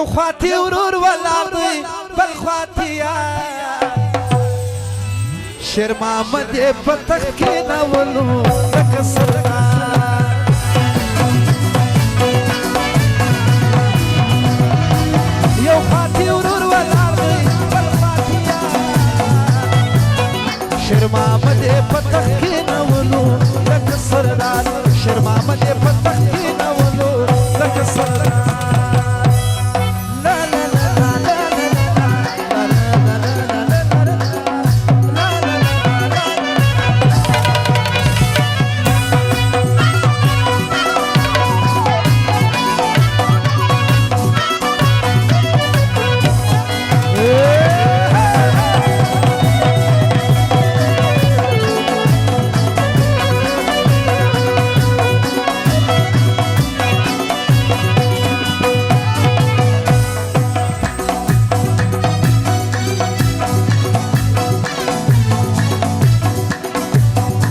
یو خواتی ورور ولاړ دی بل خواتی یار شیر محمد یې په تخت کېنولو لکه سردار یو خواتی ورور ولاړ دی بل خواتی یار شیر محمد یې په تخت کېنولو لکه سردار شیر محمد یې په تخت کېنولو لکه سردار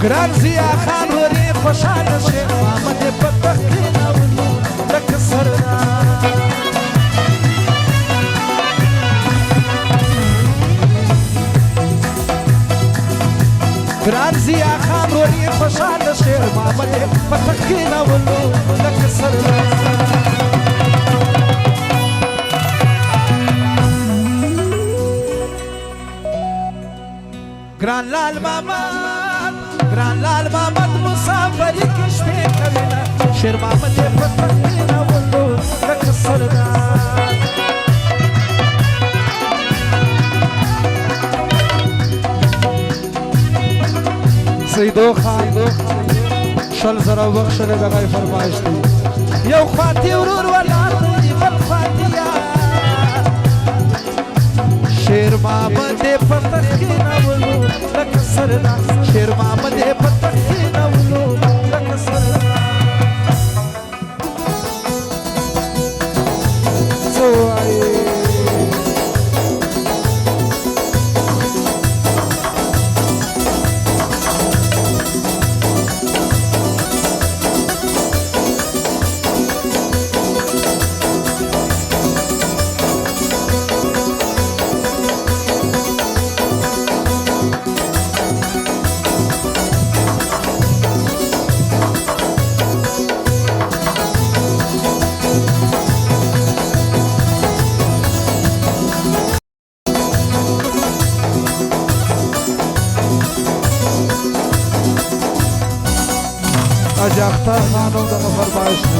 ګران ضیا خان ورې خوشحاله شیر محمد یې په تخت کېنولو لکه سردار ګران ضیا خان ورې خوشحاله شیر محمد یې په تخت کېنولو لکه سردار ګران لال محمد مسافري کې شپې کوينه شیر محمد یې په تخت کېنولو لکه سردار سیدو خان شل زره بخښلې دغه یې فرمایش دی یو خواتی ورور ولاړ دی بل خواتی یار شیر محمد یې په تخت کېنولو لکه سردار شیر محمد یې په تخت کېنولو لکه سردار څه وایې اجاختر خانم دغه فرمایش دی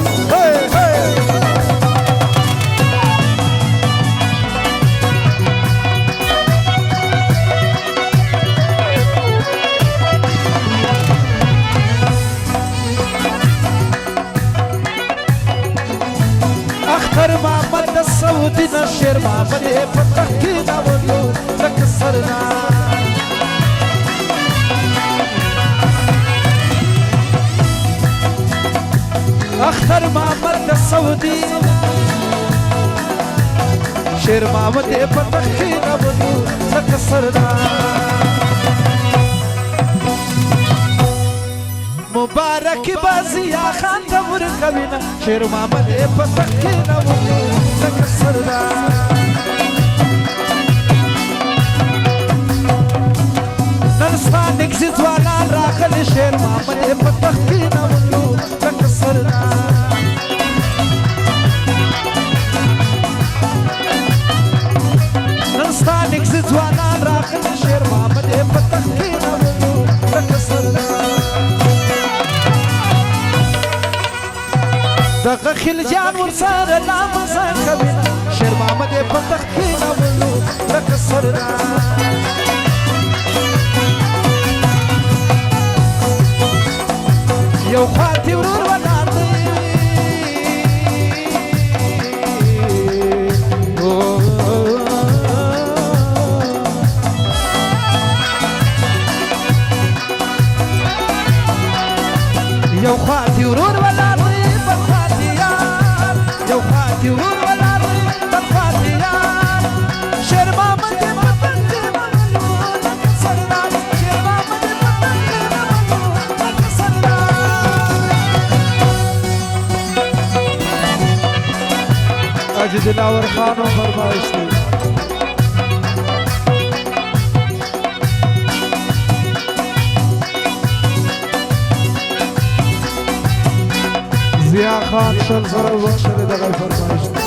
اختر محمد د سعودي نه شیر محمد یې په تخت کېنولو لکه سردار اختر محمد د سعودي شیر محمد یې په تخت کېنولو لکه سردار مبارک به ضیا خان ته ورکوینه شیر محمد یې په تخت کېنولو لکه سردار نن ستا نږدې ځوانان راغلي شیر محمد یې په تخت کېنولو لکه سردار نن ستا نږدې ځوانان راغلي شیر محمد یې په تخت کېنولو لکه سردار دغه خلجان ورسره لا مزه کوینه شیر محمد یې په تخت کېنولو لکه سردار یو خواتی ورور ولاړ دی یو خواتی ورور ولاړ دی بل خواتی یار یو خواتی ورور ولاړ دی بل خواتی یار दिलावर खानो फरमाइश थी। जिया खान शल जरा बख्श ने दगा फरमाइश थी।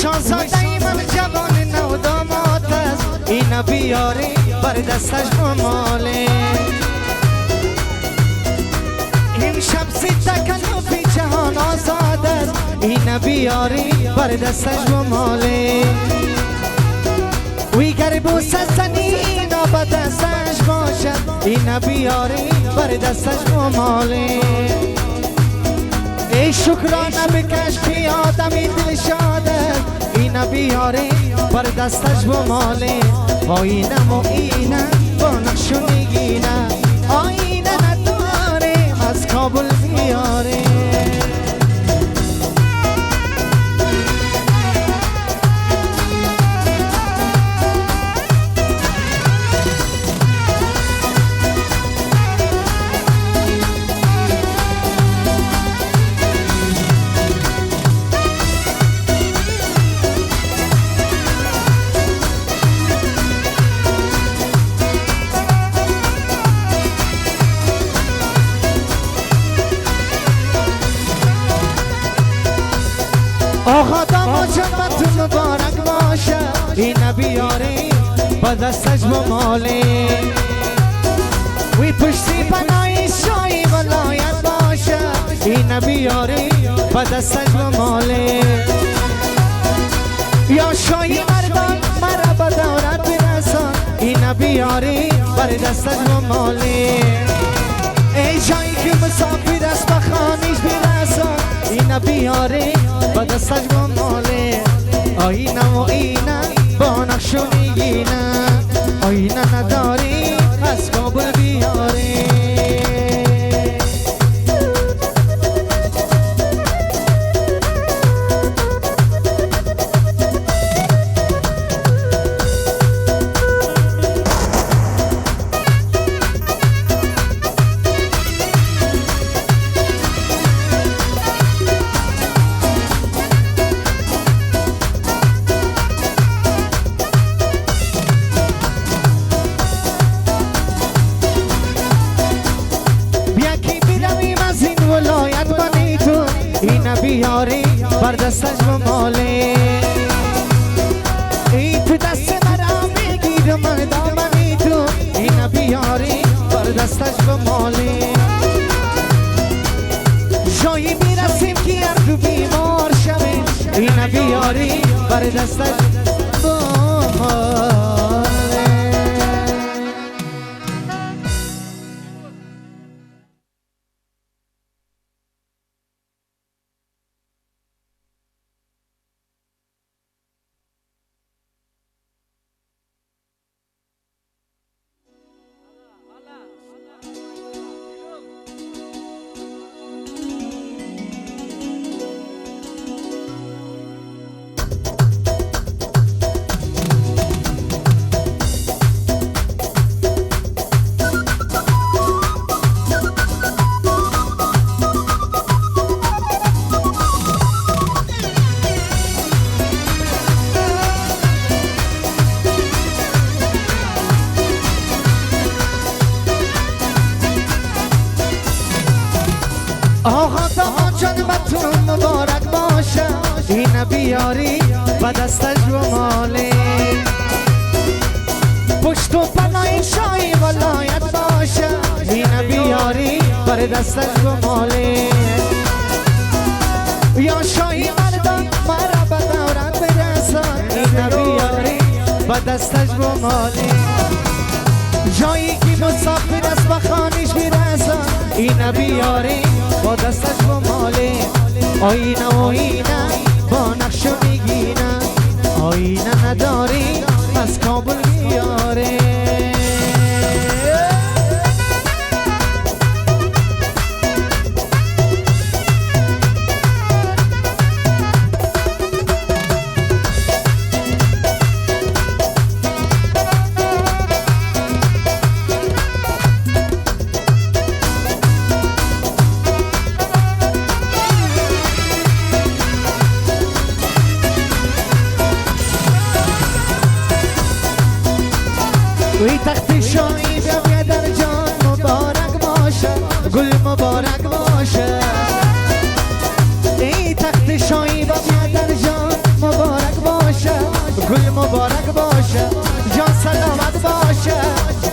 شاهزاده من جوان نو داماد است اینا بیاری بر دستش ماله این شب سیده کنوفی جهان آزاد است اینا بیاری بر دستش ماله وی گر بوسه زنی اینا به دستش باشد اینا بیاری بر دستش ماله ای شکرانه بکش که آدمی دل شاده اینا بیاره بر دستش بماله آینه معینه با نقش و نگینه آینه نداره از کابل بیاره آقا داماد جنبتون مبارک باشه اینه بیاری با دستش بمالی وی پشتی پناهی شایی ولایت باشه اینه بیاری با دستش بمالی یا شایی مردان مرا با دورت برسان اینه بیاری بر دستش بمالی ای جایی که مسافر است بخانیش برسان اینه بیاری با دستش بمالی آینه و اینه با نقش و نگینه آینه نداری از کابل بیاری بیاری بر دستش بمالی ای تو دست مرا میگیر من دامنی تو اینه بیاری بر دستش بمالی جایی میرسیم که هر دو بیمار شویم اینه بیاری بر دستش بمالی آقا داماد جنبتون مبارک باشه اینه بیاری با دستش بمالی پشت و پناهی شایی ولایت باشه اینه بیاری بر دستش بمالی یا شایی مردان مرا به دورت برسان اینه بیاری با دستش بمالی جایی که مسافر است بخانیش برسان اینه بیاری با دستش بمالی آینه و اینه با نقش و نگینه آینه نداری از کابل بیاری وی تخت شایی بیا در جان مبارک باشه گل مبارک باشه ای تخت شایی بیا در جان مبارک باشه گل مبارک باشه جان سلامت باشه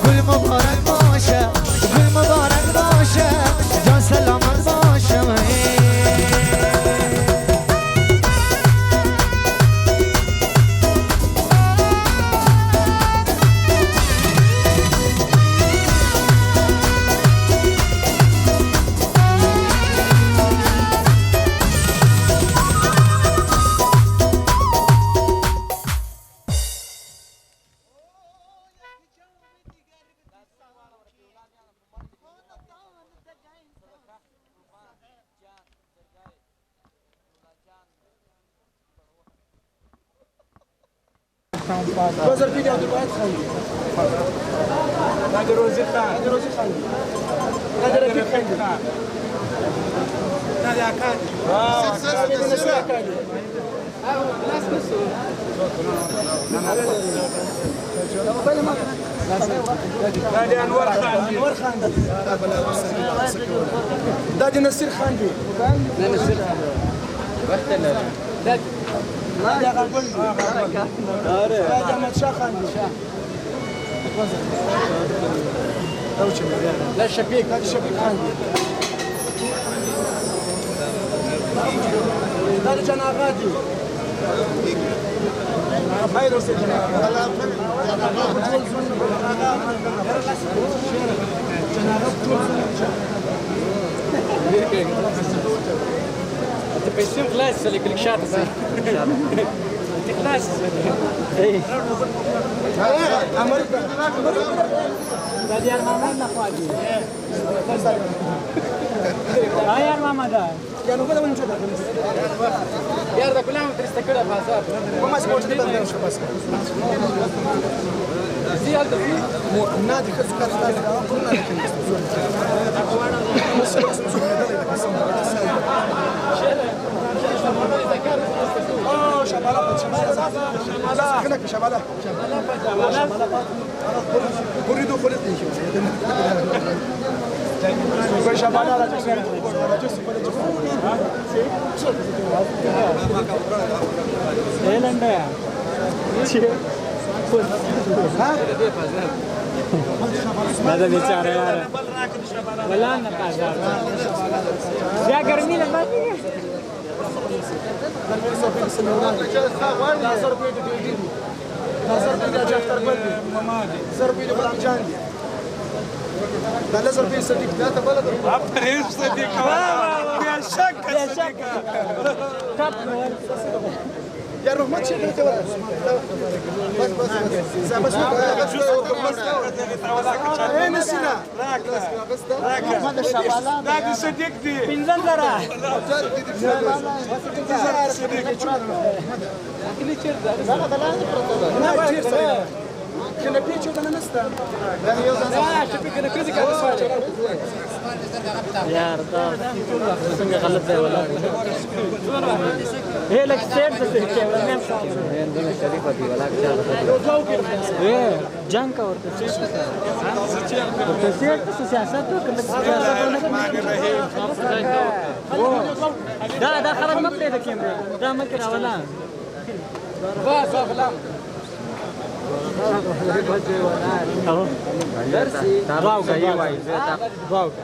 گل مبارک باشه گل مبارک باشه جان سلامت باشه بازار فيديو دلوقتي خلي نادي روزي خان نادي روزي خان نادي رفيق خان نادي عكادي نادي نسوي عكادي ناس مسؤول نادي انور خان انور خان نادي نسير خان نادي نسير خان نادي غالبندي نادي احمد شاه خاندي لا شبيك هذا شبيك خاندي هذا جنا غادي خير سيدنا انت بيصير خلاص اللي كلك شاطر انت خلاص اي هذا يا ماما نخواجي هاي يا ماما ده يا نقول من جد يا رب كلهم تستكلها فاساب وما سمعت كده ده مش بس زي هذا النادي كسكر كنا لكن شبالة شبالة شبالة بريدو خلتني شبالة لا ఏలండి هذا بيچاره यार ولا نقاش يا गर्मी लग रही है لا لازم في صديق ذات بلد عبريش صديق يا شك صديق يا روح ما تشيل انت ولا بس اين السنة هذا الشباب نادي صديق دي पिंजन जरा كنا بيتشو انا نستا لا شوفي كده كده كده यार संग गलत है वाला ये लग स्टेट से क्या वाला मैं शरीफ होती वाला ये जंग का और तो स्टेट तो सियासत तो वो ده خرج ما بده كاميرا ده ما كده ولا بس ولا Rauga ये भाई रौगा